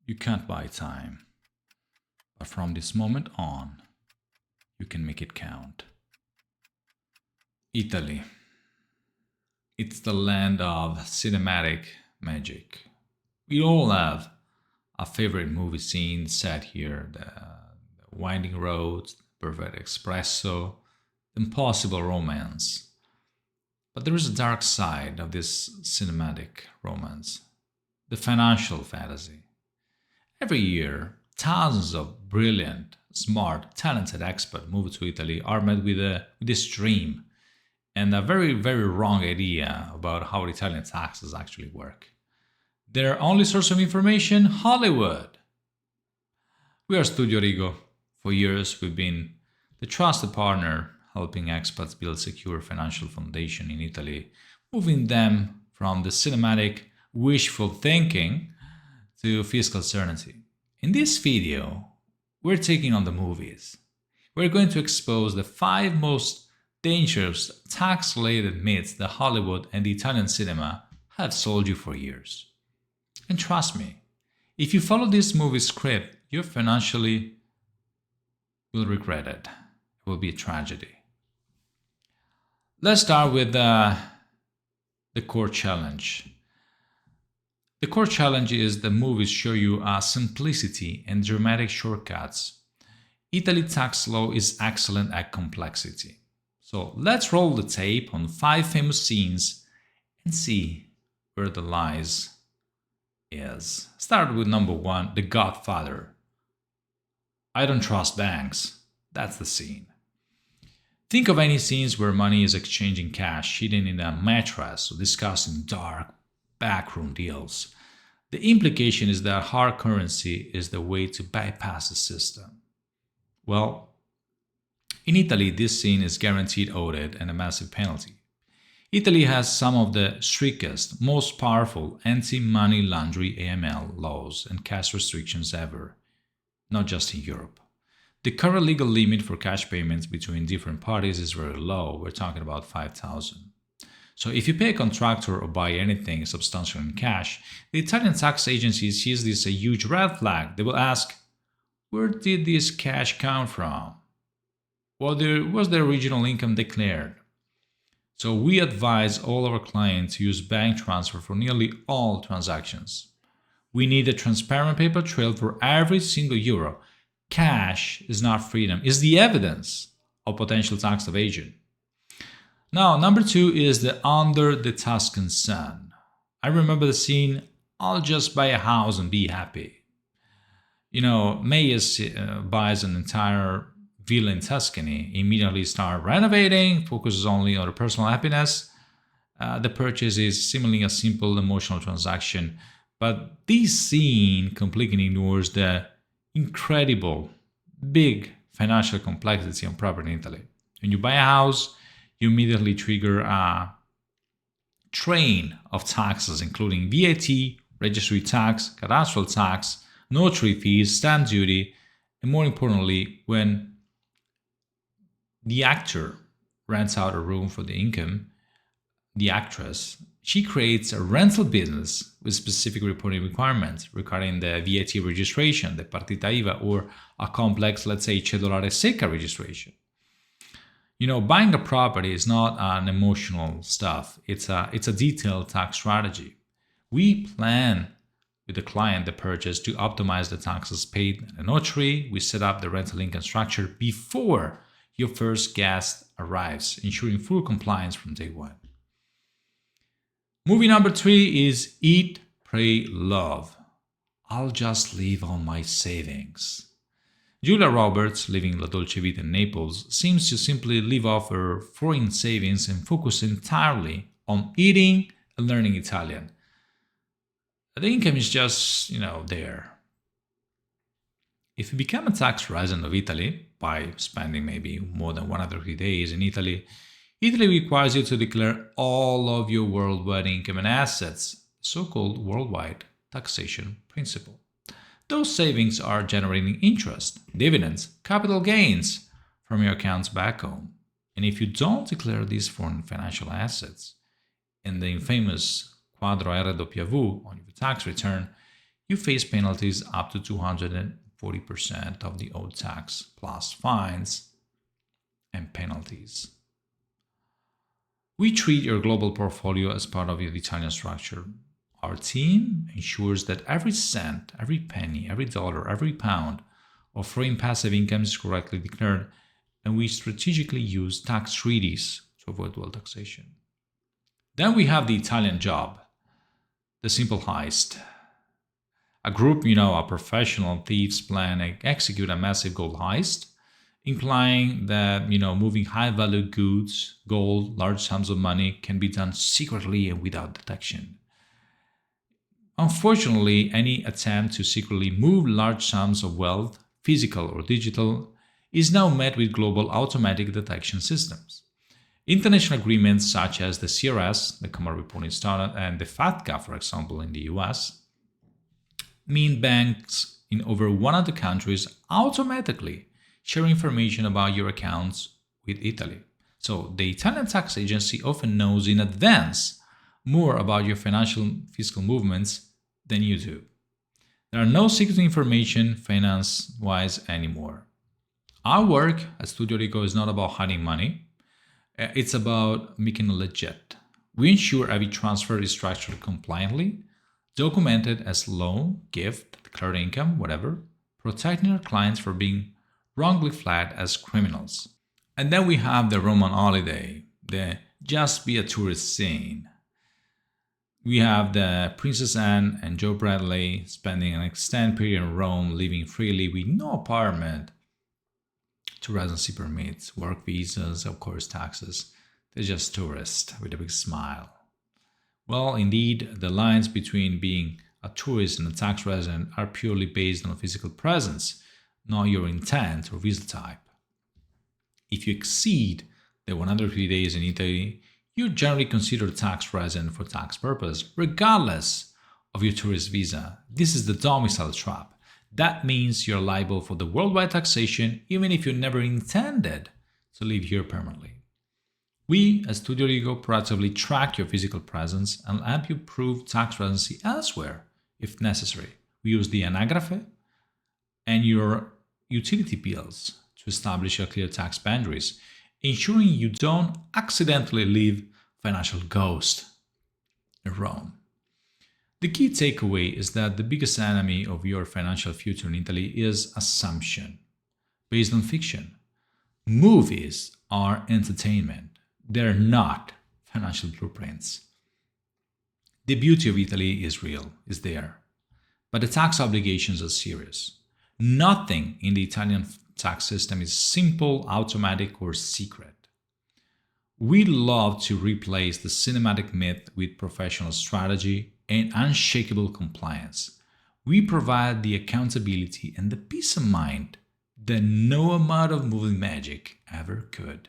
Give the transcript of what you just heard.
You can't buy time, but from this moment on, you can make it count. Italy. It's the land of cinematic magic. We all have a favorite movie scene set here: the winding roads, perfect espresso, impossible romance. But there is a dark side of this cinematic romance: the financial fantasy. Every year, thousands of brilliant, smart, talented expats move to Italy are met with this dream and a very, very wrong idea about how Italian taxes actually work. Their only source of information: Hollywood. We are Studio Rigo. For years, we've been the trusted partner helping expats build secure financial foundation in Italy, moving them from the cinematic wishful thinking to fiscal certainty. In this video, we're taking on the movies. We're going to expose the 5 most dangerous tax-related myths that Hollywood and the Italian cinema have sold you for years. And trust me, if you follow this movie script, you financially will regret it. It will be a tragedy. Let's start with the core challenge. The core challenge is the movies show you simplicity and dramatic shortcuts. Italy tax law is excellent at complexity. So let's roll the tape on 5 famous scenes and see where the lies is. Start with number 1, The Godfather. I don't trust banks. That's the scene. Think of any scenes where money is exchanging cash, hidden in a mattress, or discussing dark backroom deals. The implication is that hard currency is the way to bypass the system. Well, in Italy, this scene is guaranteed audit and a massive penalty. Italy has some of the strictest, most powerful anti-money laundering AML laws and cash restrictions ever, not just in Europe. The current legal limit for cash payments between different parties is very low. We're talking about 5,000. So if you pay a contractor or buy anything substantial in cash, the Italian tax agency sees this a huge red flag. They will ask, where did this cash come from? Was the original income declared? So we advise all our clients to use bank transfer for nearly all transactions. We need a transparent paper trail for every single euro. Cash is not freedom, it's the evidence of potential tax evasion. Now, number 2 is the Under the Tuscan Sun. I remember the scene, I'll just buy a house and be happy. Mayes buys an entire villa in Tuscany, immediately starts renovating, focuses only on her personal happiness. The purchase is seemingly a simple emotional transaction, but this scene completely ignores the incredible, big financial complexity on property in Italy. When you buy a house, you immediately trigger a train of taxes, including VAT, registry tax, cadastral tax, notary fees, stamp duty, and more importantly, when the actor rents out a room for the income, the actress, she creates a rental business with specific reporting requirements regarding the VAT registration, the partita IVA, or a complex, let's say, cedolare secca registration. Buying a property is not an emotional stuff. It's a detailed tax strategy. We plan with the client the purchase to optimize the taxes paid at a notary. We set up the rental income structure before your first guest arrives, ensuring full compliance from day 1. Movie number 3 is Eat, Pray, Love. I'll just live on my savings. Julia Roberts, living La Dolce Vita in Naples, seems to simply live off her foreign savings and focus entirely on eating and learning Italian. The income is just, there. If you become a tax resident of Italy by spending maybe more than 130 days in Italy, Italy requires you to declare all of your worldwide income and assets, so-called worldwide taxation principle. Those savings are generating interest, dividends, capital gains from your accounts back home. And if you don't declare these foreign financial assets in the infamous Quadro RW on your tax return, you face penalties up to 240% of the owed tax, plus fines and penalties. We treat your global portfolio as part of your Italian structure. Our team ensures that every cent, every penny, every dollar, every pound of foreign passive income is correctly declared, and we strategically use tax treaties to avoid dual taxation. Then we have the Italian job, the simple heist. A group, a professional thieves plan and execute a massive gold heist, implying that, moving high-value goods, gold, large sums of money can be done secretly and without detection. Unfortunately, any attempt to secretly move large sums of wealth, physical or digital, is now met with global automatic detection systems. International agreements such as the CRS, the Common Reporting Standard, and the FATCA, for example, in the US, mean banks in over 100 countries automatically share information about your accounts with Italy. So the Italian tax agency often knows in advance more about your fiscal movements than you do. There are no secret information finance-wise anymore. Our work at Studio Rico is not about hiding money. It's about making it legit. We ensure every transfer is structured compliantly, documented as loan, gift, declared income, whatever, protecting our clients from being wrongly flagged as criminals. And then we have the Roman holiday, the just be a tourist scene. We have the Princess Anne and Joe Bradley spending an extended period in Rome, living freely with no apartment, to residency permits, work visas, of course taxes. They're just tourists with a big smile. Well, indeed, the lines between being a tourist and a tax resident are purely based on physical presence, not your intent or visa type. If you exceed the 103 days in Italy, you're generally considered a tax resident for tax purpose, regardless of your tourist visa. This is the domicile trap. That means you're liable for the worldwide taxation even if you never intended to live here permanently. We at Studio Rico proactively track your physical presence and help you prove tax residency elsewhere if necessary. We use the anagrafe and your utility bills to establish your clear tax boundaries, ensuring you don't accidentally leave financial ghost in Rome. The key takeaway is that the biggest enemy of your financial future in Italy is assumption, based on fiction. Movies are entertainment. They're not financial blueprints. The beauty of Italy is real, is there. But the tax obligations are serious. Nothing in the Italian tax system is simple, automatic, or secret. We love to replace the cinematic myth with professional strategy and unshakable compliance. We provide the accountability and the peace of mind that no amount of movie magic ever could.